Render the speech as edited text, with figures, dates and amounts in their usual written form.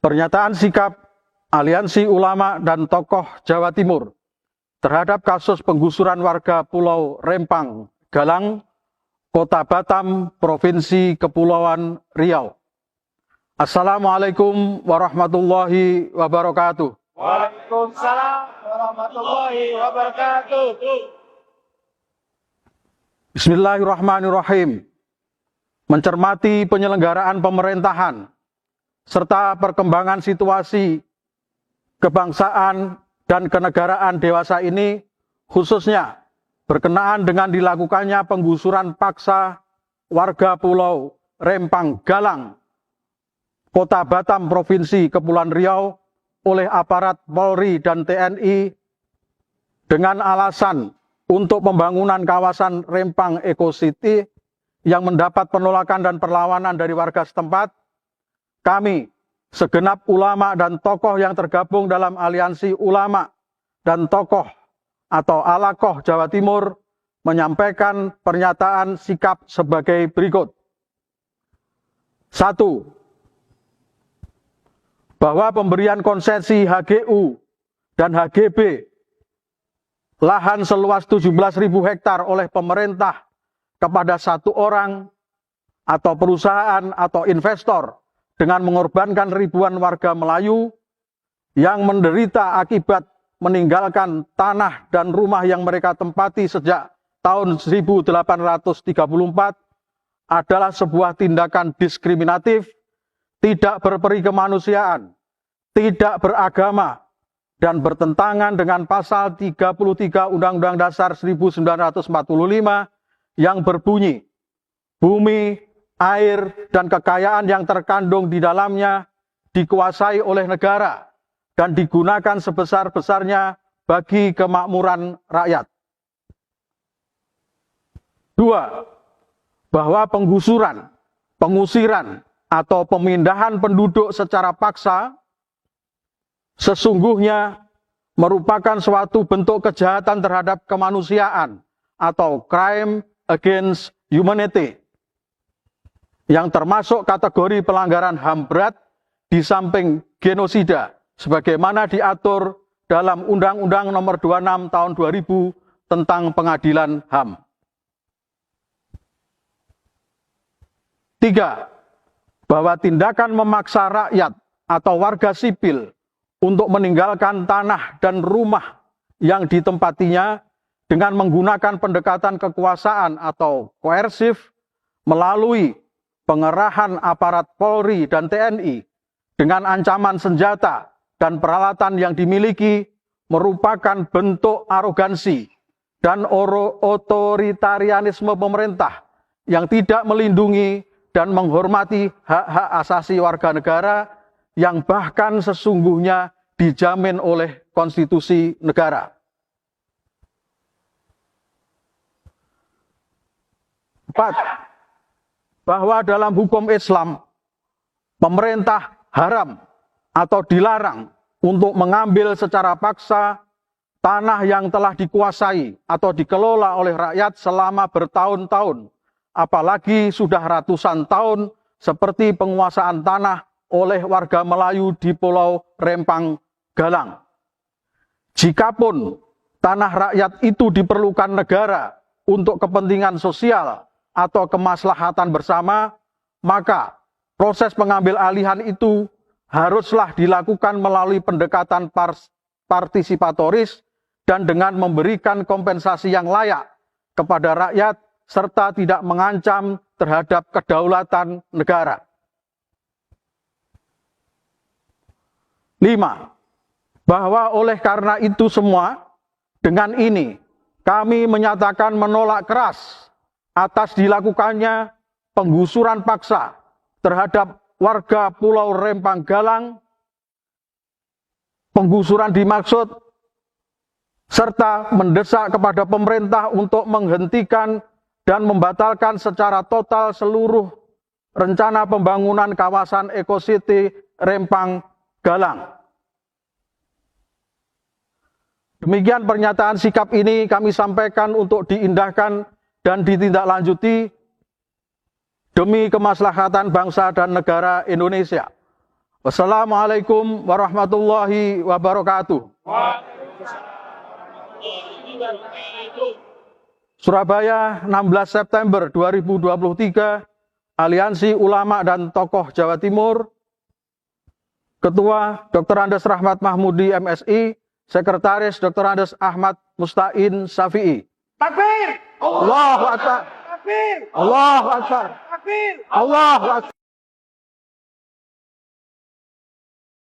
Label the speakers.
Speaker 1: Pernyataan sikap Aliansi Ulama dan Tokoh Jawa Timur terhadap kasus penggusuran warga Pulau Rempang, Galang, Kota Batam, Provinsi Kepulauan Riau. Assalamualaikum warahmatullahi wabarakatuh.
Speaker 2: Waalaikumsalam warahmatullahi wabarakatuh.
Speaker 1: Bismillahirrahmanirrahim. Mencermati penyelenggaraan pemerintahan serta perkembangan situasi kebangsaan dan kenegaraan dewasa ini, khususnya berkenaan dengan dilakukannya penggusuran paksa warga Pulau Rempang Galang, Kota Batam, Provinsi Kepulauan Riau oleh aparat Polri dan TNI dengan alasan untuk pembangunan kawasan Rempang Eco City yang mendapat penolakan dan perlawanan dari warga setempat, kami, segenap ulama dan tokoh yang tergabung dalam Aliansi Ulama dan Tokoh atau Alakoh Jawa Timur, menyampaikan pernyataan sikap sebagai berikut. 1. Bahwa pemberian konsesi HGU dan HGB lahan seluas 17.000 hektar oleh pemerintah kepada satu orang atau perusahaan atau investor dengan mengorbankan ribuan warga Melayu yang menderita akibat meninggalkan tanah dan rumah yang mereka tempati sejak tahun 1834 adalah sebuah tindakan diskriminatif, tidak berperi kemanusiaan, tidak beragama, dan bertentangan dengan pasal 33 Undang-Undang Dasar 1945 yang berbunyi, bumi, air, dan kekayaan yang terkandung di dalamnya dikuasai oleh negara dan digunakan sebesar-besarnya bagi kemakmuran rakyat. 2. Bahwa penggusuran, pengusiran, atau pemindahan penduduk secara paksa sesungguhnya merupakan suatu bentuk kejahatan terhadap kemanusiaan atau crime against humanity yang termasuk kategori pelanggaran HAM berat di samping genosida sebagaimana diatur dalam Undang-Undang Nomor 26 Tahun 2000 tentang Pengadilan HAM. 3. Bahwa tindakan memaksa rakyat atau warga sipil untuk meninggalkan tanah dan rumah yang ditempatinya dengan menggunakan pendekatan kekuasaan atau koersif melalui pengerahan aparat Polri dan TNI dengan ancaman senjata dan peralatan yang dimiliki merupakan bentuk arogansi dan otoritarianisme pemerintah yang tidak melindungi dan menghormati hak-hak asasi warga negara yang bahkan sesungguhnya dijamin oleh konstitusi negara. 4. Bahwa dalam hukum Islam, pemerintah haram atau dilarang untuk mengambil secara paksa tanah yang telah dikuasai atau dikelola oleh rakyat selama bertahun-tahun, apalagi sudah ratusan tahun seperti penguasaan tanah oleh warga Melayu di Pulau Rempang Galang. Jikapun tanah rakyat itu diperlukan negara untuk kepentingan sosial atau kemaslahatan bersama, maka proses pengambil alihan itu haruslah dilakukan melalui pendekatan partisipatoris dan dengan memberikan kompensasi yang layak kepada rakyat serta tidak mengancam terhadap kedaulatan negara. 5. Bahwa oleh karena itu semua, dengan ini kami menyatakan menolak keras atas dilakukannya penggusuran paksa terhadap warga Pulau Rempang Galang. Penggusuran dimaksud serta mendesak kepada pemerintah untuk menghentikan dan membatalkan secara total seluruh rencana pembangunan kawasan Eco City Rempang Galang. Demikian pernyataan sikap ini kami sampaikan untuk diindahkan dan ditindaklanjuti demi kemaslahatan bangsa dan negara Indonesia. Wassalamualaikum warahmatullahi wabarakatuh. Surabaya, 16 September 2023, Aliansi Ulama dan Tokoh Jawa Timur, Ketua Dr. Andes Rahmat Mahmudi MSI, Sekretaris Dr. Andes Ahmad Mustain Syafi'i.
Speaker 2: Takbir!
Speaker 1: Allahu Akbar.
Speaker 2: Takbir!
Speaker 1: Allahu Akbar.
Speaker 2: Takbir!
Speaker 1: Allahu Akbar.